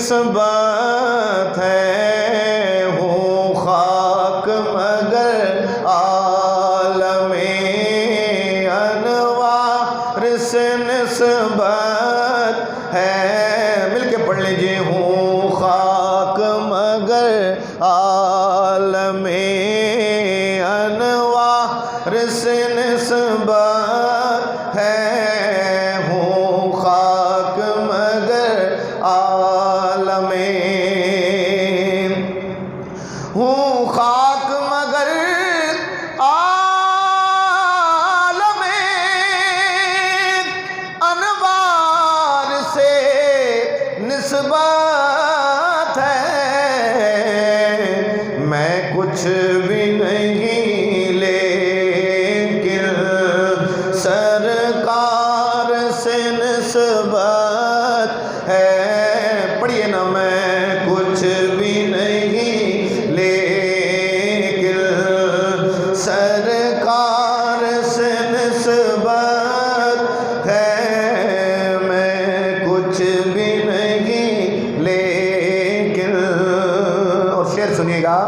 نسبت ہے، ہوں خاک مگر عالم انوار سے نسبت ہے۔ مل کے پڑھ لیجئے، ہوں خاک مگر عالم انوار سے نسبت ہے، ہوں خاک مگر عالم، ہوں خاک مگر عالم انوار سے نسبت ہے، میں کچھ بھی نہیں لیکن سرکار سے نسبت ہے۔ پڑھیے نا، میں کچھ بھی نہیں لیکن سرکار سے نسبت ہے، میں کچھ بھی نہیں لیکن۔ اور شعر سنیے گا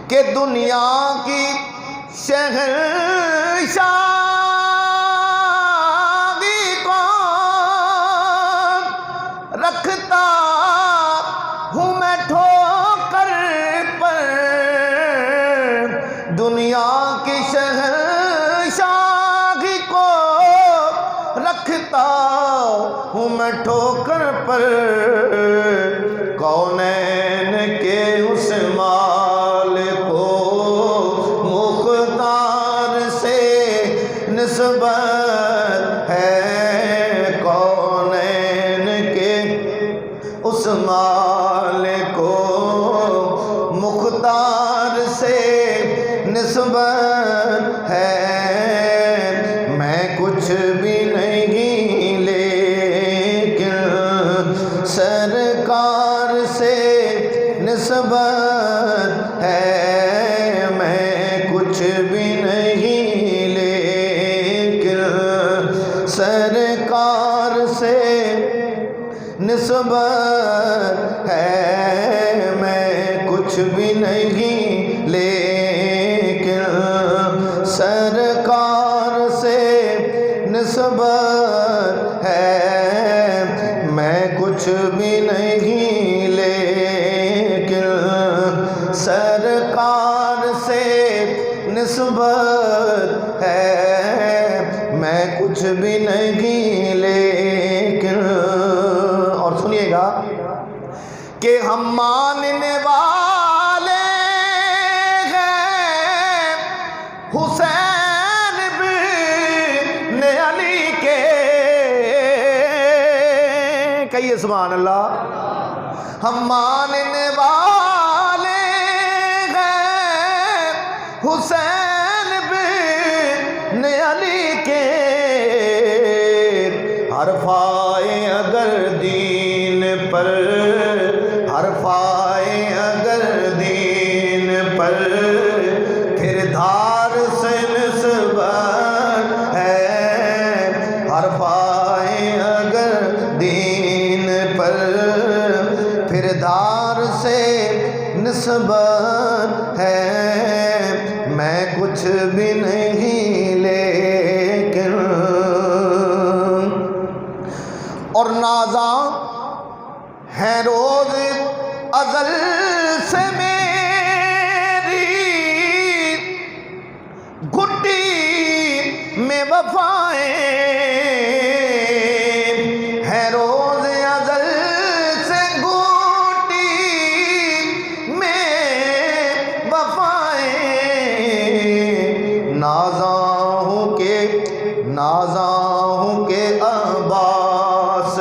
کہ دنیا کی شہنشاہی کون رکھتا ہوں میں ٹھوکر پر، دنیا کی شہنشاہی کو رکھتا ہوں میں ٹھوکر پر، کونین کے اس مالک کو مختار سے نسبت ہے، کونین کے اس مالک کو مختار سے نسبت ہے، میں کچھ بھی نہیں لیکن سرکار سے نسبت ہے، میں کچھ بھی نہیں لیکن سرکار سے نسبت ہے، میں کچھ بھی نہیں لیکن سرکار سے نسبت ہے، میں کچھ بھی نہیں لیکن سرکار سے نسبت ہے، میں کچھ بھی نہیں لیکن۔ اور سنیے گا کہ ہم ماننے والے ہیں حسین بن علی کے، کہیے سبحان اللہ۔ ہم ماننے والے ہیں حسین بن علی کے، حرف آئے اگر دین پر، حرف آئے اگر دین پر، پھر دھار سے نسبت ہے، حرف آئے اگر دین پر، پھر دھار سے نسبت ہے، میں کچھ بھی نہیں لیکن۔ اور نازاں ہے روز ازل سے میری گھٹی میں وفائیں، ہے روز ازل سے گھٹی میں وفائیں، نازاں ہوں کہ عباس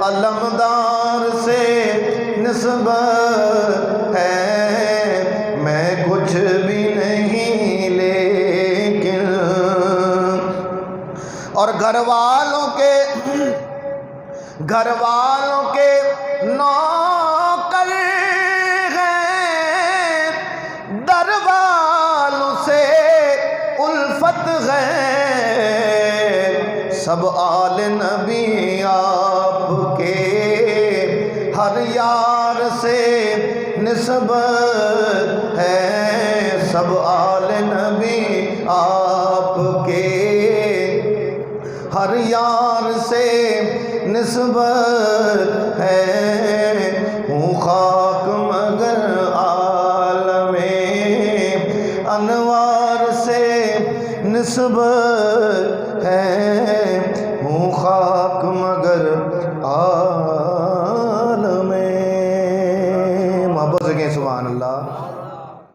علمدار سے نسبت ہے، میں کچھ بھی نہیں لیکن۔ اور گھر والوں کے نوکر ہیں، در والوں سے الفت ہے، سب آل نبی آپ کے ہر نسبت ہے سب آل نبی آپ کے، ہر یار سے نسبت ہے، ہوں خاک مگر عالم انوار سے نسبت ہے، ہوں خاک مگر عالم